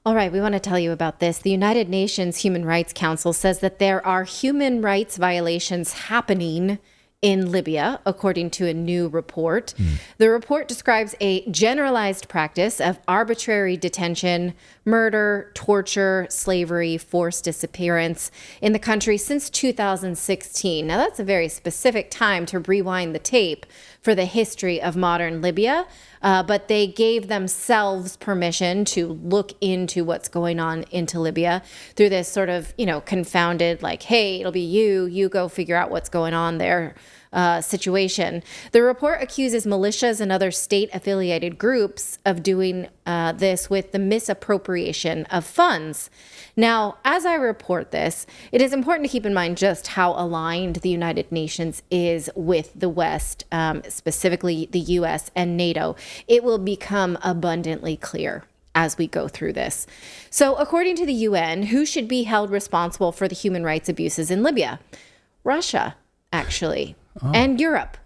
All right, we want to tell you about this. The United Nations Human Rights Council says that there are human rights violations happening in Libya, according to a new report. The report describes a generalized practice of arbitrary detention, murder, torture, slavery, forced disappearance in the country since 2016. Now, that's a very specific time to rewind the tape for the history of modern Libya, but they gave themselves permission to look into what's going on into Libya through this sort of, confounded, like, hey, it'll be you go figure out what's going on there situation. The report accuses militias and other state-affiliated groups of doing this with the misappropriation of funds. Now, as I report this, it is important to keep in mind just how aligned the United Nations is with the West, specifically the U.S. and NATO. It will become abundantly clear as we go through this. So, according to the UN, who should be held responsible for the human rights abuses in Libya? Russia, actually. And Europe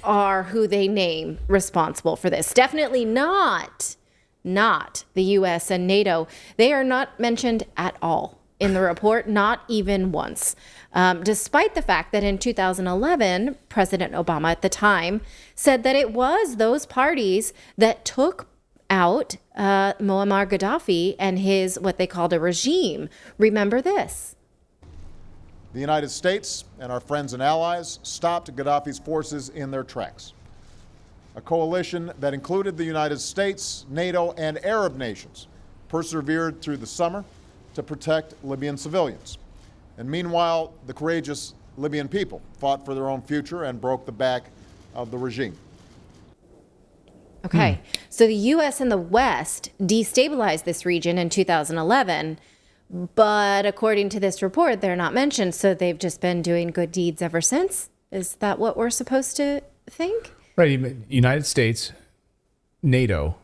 are who they name responsible for this. Definitely not the U.S. and NATO. They are not mentioned at all in the report, not even once. Despite the fact that in 2011, President Obama at the time said that it was those parties that took out Muammar Gaddafi and his, what they called a regime. Remember this. The United States and our friends and allies stopped Gaddafi's forces in their tracks. A coalition that included the United States, NATO, and Arab nations persevered through the summer to protect Libyan civilians. And meanwhile, the courageous Libyan people fought for their own future and broke the back of the regime. Okay, so the U.S. and the West destabilized this region in 2011, but according to this report, they're not mentioned, so they've just been doing good deeds ever since? Is that what we're supposed to think? Right, United States, NATO,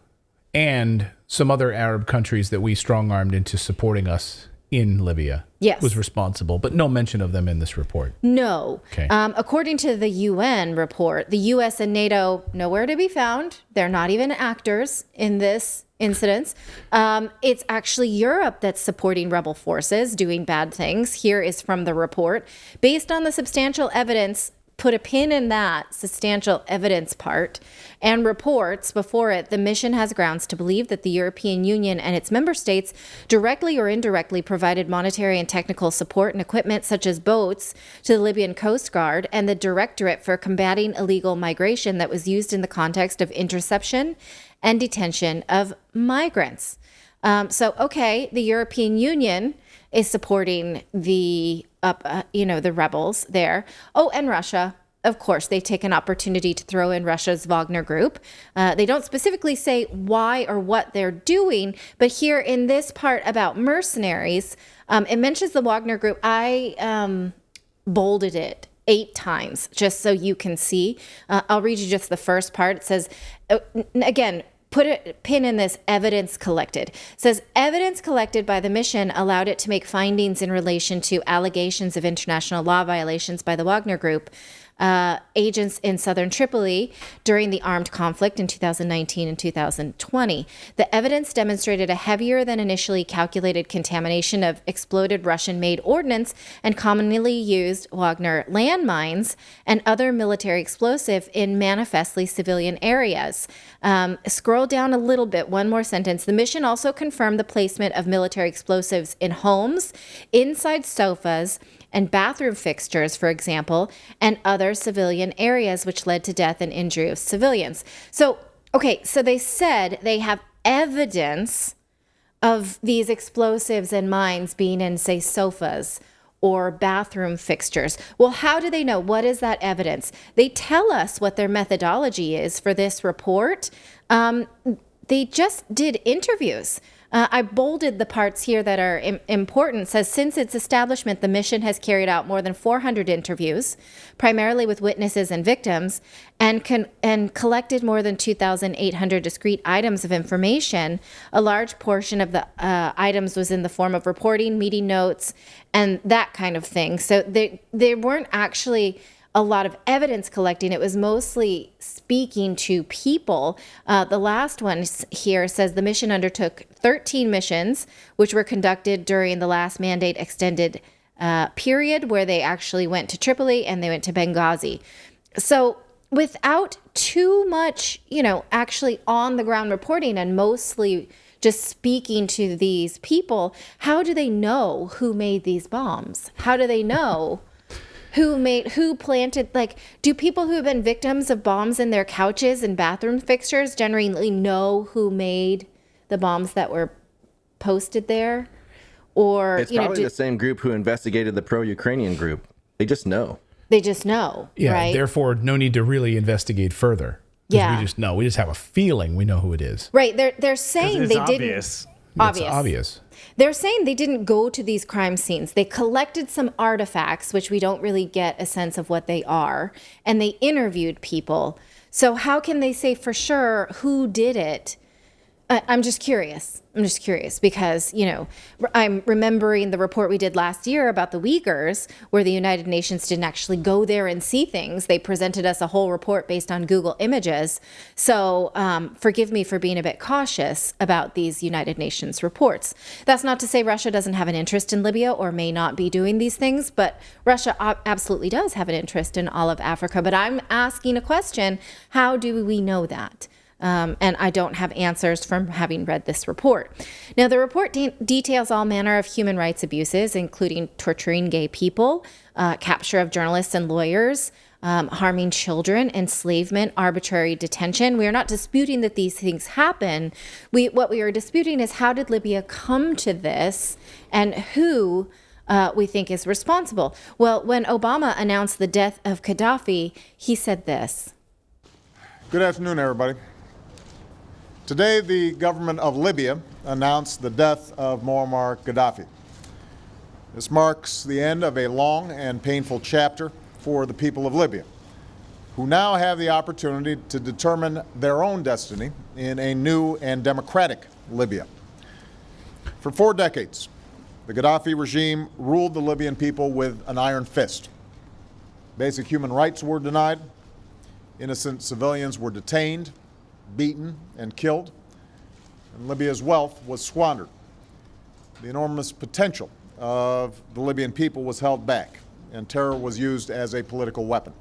and some other Arab countries that we strong-armed into supporting us in Libya was responsible, but no mention of them in this report. No. Okay. According to the UN report, the U.S. and NATO, nowhere to be found. They're not even actors in this incident. It's actually Europe that's supporting rebel forces doing bad things. Here is from the report. Based on the substantial evidence, put a pin in that substantial evidence part, and reports before it, the mission has grounds to believe that the European Union and its member states directly or indirectly provided monetary and technical support and equipment such as boats to the Libyan Coast Guard and the Directorate for Combating Illegal Migration that was used in the context of interception and detention of migrants. The European Union is supporting the the rebels there. Oh, and Russia, of course, they take an opportunity to throw in Russia's Wagner Group. They don't specifically say why or what they're doing, but here in this part about mercenaries, it mentions the Wagner Group. I bolded it 8 times just so you can see. I'll read you just the first part. It says, again, put a pin in this, evidence collected. It says, evidence collected by the mission allowed it to make findings in relation to allegations of international law violations by the Wagner Group, agents in southern Tripoli during the armed conflict in 2019 and 2020. The evidence demonstrated a heavier than initially calculated contamination of exploded Russian-made ordnance and commonly used Wagner landmines and other military explosive in manifestly civilian areas. Scroll down a little bit, one more sentence. The mission also confirmed the placement of military explosives in homes, inside sofas, and bathroom fixtures, for example, and other civilian areas, which led to death and injury of civilians. So they said they have evidence of these explosives and mines being in, say, sofas or bathroom fixtures. Well, how do they know? What is that evidence? They tell us what their methodology is for this report. They just did interviews. I bolded the parts here that are important. It says, since its establishment, the mission has carried out more than 400 interviews, primarily with witnesses and victims, and collected more than 2,800 discrete items of information. A large portion of the items was in the form of reporting, meeting notes, and that kind of thing. So they weren't actually a lot of evidence collecting. It was mostly speaking to people. The last one here says the mission undertook 13 missions, which were conducted during the last mandate extended period, where they actually went to Tripoli and they went to Benghazi. So without too much, actually on the ground reporting and mostly just speaking to these people, how do they know who made these bombs? How do they know who planted, do people who have been victims of bombs in their couches and bathroom fixtures generally know who made the bombs that were posted there? Or it's probably the same group who investigated the pro-Ukrainian group. They just know. They just know, yeah, right? Therefore, no need to really investigate further. Yeah. We just know. We just have a feeling we know who it is. Right. They're saying they obvious. didn't. It's obvious. They're saying they didn't go to these crime scenes. They collected some artifacts, which we don't really get a sense of what they are, and they interviewed people. So how can they say for sure who did it? I'm just curious. Because, I'm remembering the report we did last year about the Uyghurs, where the United Nations didn't actually go there and see things. They presented us a whole report based on Google Images. So forgive me for being a bit cautious about these United Nations reports. That's not to say Russia doesn't have an interest in Libya or may not be doing these things, but Russia absolutely does have an interest in all of Africa. But I'm asking a question, how do we know that? And I don't have answers from having read this report. Now, the report details all manner of human rights abuses, including torturing gay people, capture of journalists and lawyers, harming children, enslavement, arbitrary detention. We are not disputing that these things happen. What we are disputing is how did Libya come to this and who we think is responsible. Well, when Obama announced the death of Gaddafi, he said this. Good afternoon, everybody. Today, the government of Libya announced the death of Muammar Gaddafi. This marks the end of a long and painful chapter for the people of Libya, who now have the opportunity to determine their own destiny in a new and democratic Libya. For 4 decades, the Gaddafi regime ruled the Libyan people with an iron fist. Basic human rights were denied, innocent civilians were detained, beaten, and killed, and Libya's wealth was squandered. The enormous potential of the Libyan people was held back, and terror was used as a political weapon.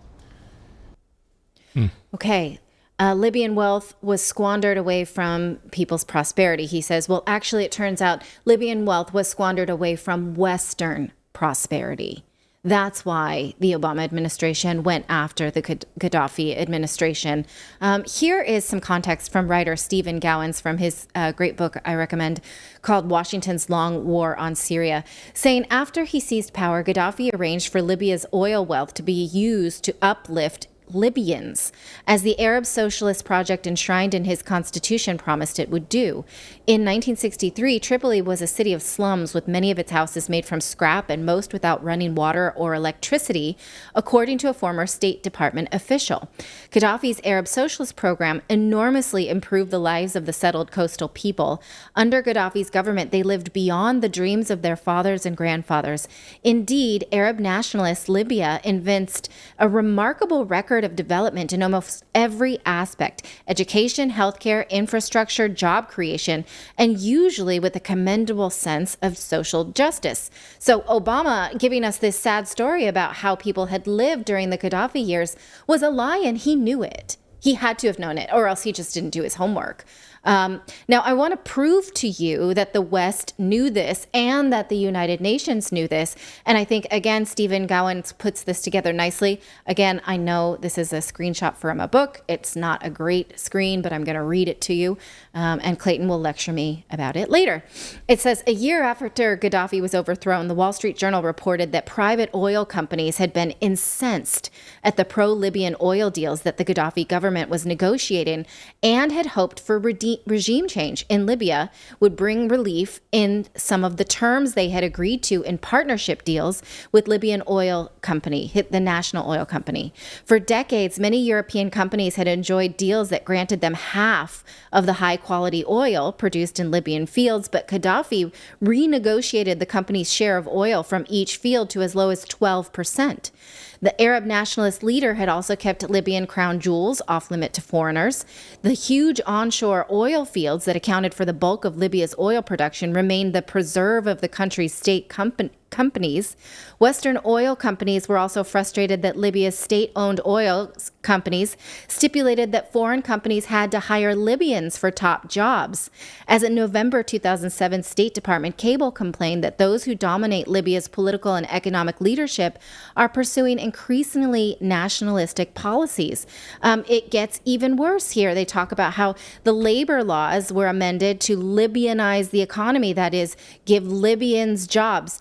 Okay. Libyan wealth was squandered away from people's prosperity. He says, well, actually, it turns out Libyan wealth was squandered away from Western prosperity. That's why the Obama administration went after the Gaddafi administration. Here is some context from writer Stephen Gowans from his great book I recommend called Washington's Long War on Syria, saying after he seized power, Gaddafi arranged for Libya's oil wealth to be used to uplift Libyans, as the Arab Socialist Project enshrined in his constitution promised it would do. In 1963, Tripoli was a city of slums with many of its houses made from scrap and most without running water or electricity, according to a former State Department official. Gaddafi's Arab Socialist program enormously improved the lives of the settled coastal people. Under Gaddafi's government, they lived beyond the dreams of their fathers and grandfathers. Indeed, Arab nationalist Libya evinced a remarkable record of development in almost every aspect: education, healthcare, infrastructure, job creation, and usually with a commendable sense of social justice. So Obama giving us this sad story about how people had lived during the Gaddafi years was a lie, and he knew it. He had to have known it, or else he just didn't do his homework. Now, I want to prove to you that the West knew this and that the United Nations knew this. And I think, again, Stephen Gowans puts this together nicely. Again, I know this is a screenshot from a book. It's not a great screen, but I'm going to read it to you. And Clayton will lecture me about it later. It says, a year after Gaddafi was overthrown, the Wall Street Journal reported that private oil companies had been incensed at the pro-Libyan oil deals that the Gaddafi government was negotiating and had hoped for regime change in Libya would bring relief in some of the terms they had agreed to in partnership deals with Libyan oil company, the national oil company. For decades, many European companies had enjoyed deals that granted them half of the high-quality oil produced in Libyan fields, but Gaddafi renegotiated the company's share of oil from each field to as low as 12%. The Arab nationalist leader had also kept Libyan crown jewels off limit to foreigners. The huge onshore oil fields that accounted for the bulk of Libya's oil production remained the preserve of the country's state companies. Western oil companies were also frustrated that Libya's state-owned oil companies stipulated that foreign companies had to hire Libyans for top jobs. As a November 2007 State Department cable complained that those who dominate Libya's political and economic leadership are pursuing increasingly nationalistic policies. It gets even worse here. They talk about how the labor laws were amended to Libyanize the economy, that is, give Libyans jobs.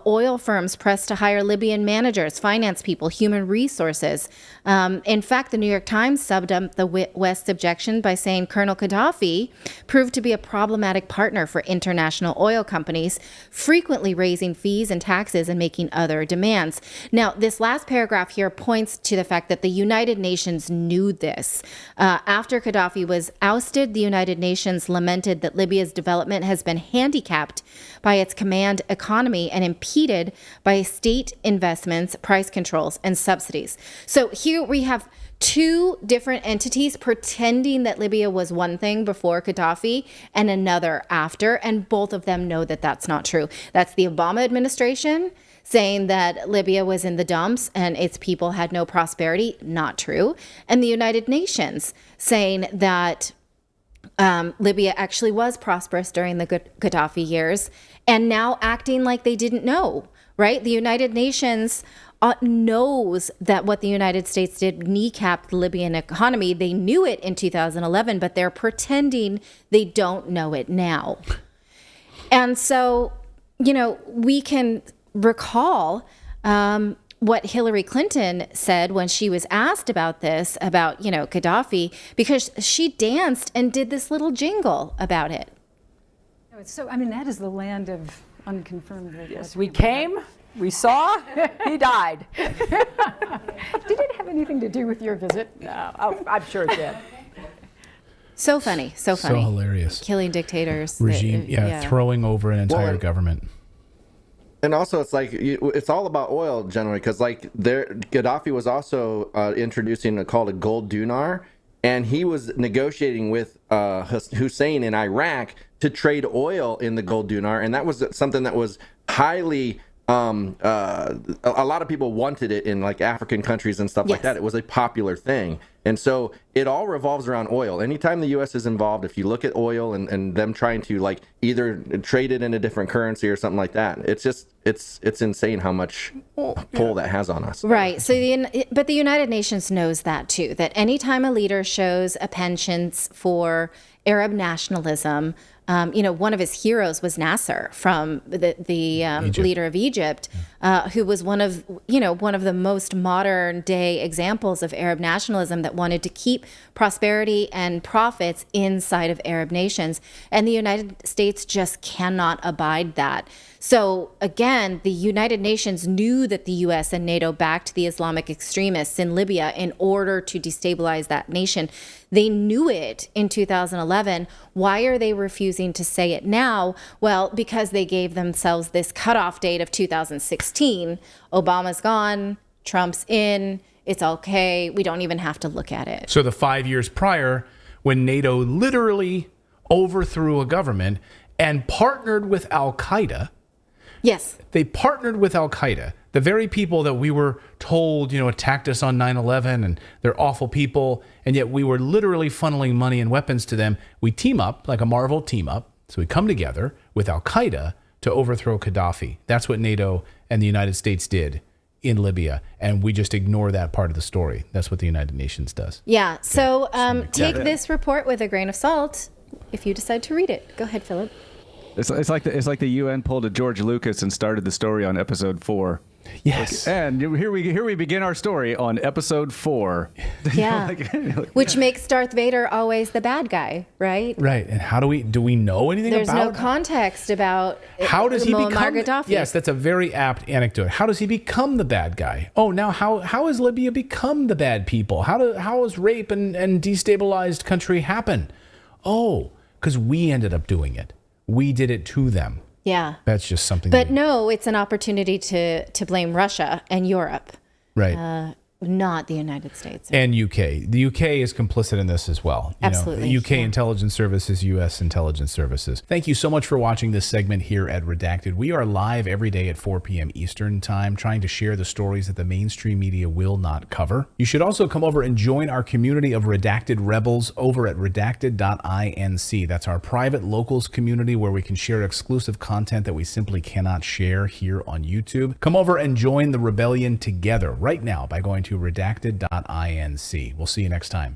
Oil firms pressed to hire Libyan managers, finance people, human resources. In fact, the New York Times subbed up the West's objection by saying Colonel Gaddafi proved to be a problematic partner for international oil companies, frequently raising fees and taxes and making other demands. Now, this last paragraph here points to the fact that the United Nations knew this. After Gaddafi was ousted, the United Nations lamented that Libya's development has been handicapped by its command economy and impeded by state investments, price controls, and subsidies. So here we have two different entities pretending that Libya was one thing before Gaddafi and another after, and both of them know that that's not true. That's the Obama administration saying that Libya was in the dumps and its people had no prosperity, not true. And the United Nations saying that Libya actually was prosperous during the Gaddafi years, and now acting like they didn't know, right? The United Nations knows that what the United States did kneecapped the Libyan economy. They knew it in 2011, but they're pretending they don't know it now. And so, we can recall what Hillary Clinton said when she was asked about this, about, Gaddafi, because she danced and did this little jingle about it. That is the land of unconfirmed. Yes, we came, we saw, he died. Did it have anything to do with your visit? No, I'm sure it did. So funny. So hilarious. Killing dictators. Regime, throwing over an entire government. And also, it's like it's all about oil generally, because Gaddafi was also introducing called a gold dinar, and he was negotiating with Hussein in Iraq to trade oil in the gold dinar, and that was something that was highly. A lot of people wanted it in like African countries and stuff like that. It was a popular thing. And so it all revolves around oil. Anytime the U.S. is involved, if you look at oil and them trying to like either trade it in a different currency or something like that, it's just, it's insane how much pull that has on us. Right. So, but the United Nations knows that too, that anytime a leader shows a penchant for Arab nationalism, one of his heroes was Nasser, from the leader of Egypt, who was one of the most modern day examples of Arab nationalism that wanted to keep prosperity and profits inside of Arab nations. And the United States just cannot abide that. So again, the United Nations knew that the U.S. and NATO backed the Islamic extremists in Libya in order to destabilize that nation. They knew it in 2011. Why are they refusing to say it now? Well, because they gave themselves this cutoff date of 2016. Obama's gone, Trump's in, it's okay, we don't even have to look at it. So the 5 years prior, when NATO literally overthrew a government and partnered with Al-Qaeda. Yes. They partnered with Al-Qaeda, the very people that we were told, attacked us on 9/11 and they're awful people, and yet we were literally funneling money and weapons to them. We team up, like a Marvel team up. So we come together with Al-Qaeda to overthrow Gaddafi. That's what NATO and the United States did in Libya, and we just ignore that part of the story. That's what the United Nations does. Yeah. So take this report with a grain of salt if you decide to read it. Go ahead, Philip. It's like the UN pulled a George Lucas and started the story on episode 4. Yes. And here we begin our story on episode 4. Yeah. Which makes Darth Vader always the bad guy, right? Right. And how do we know anything There's about? There's no context about how does he become Gaddafi. Yes, that's a very apt anecdote. How does he become the bad guy? Oh, now how has Libya become the bad people? How does rape and destabilized country happen? Oh, because we ended up doing it. We did it to them. Yeah. That's just something. But no, it's an opportunity to blame Russia and Europe. Right. Not the United States. And UK. The UK is complicit in this as well. Absolutely, UK intelligence services, US intelligence services. Thank you so much for watching this segment here at Redacted. We are live every day at 4 p.m. Eastern Time, trying to share the stories that the mainstream media will not cover. You should also come over and join our community of Redacted Rebels over at redacted.inc. That's our private locals community where we can share exclusive content that we simply cannot share here on YouTube. Come over and join the rebellion together right now by going to redacted.inc. We'll see you next time.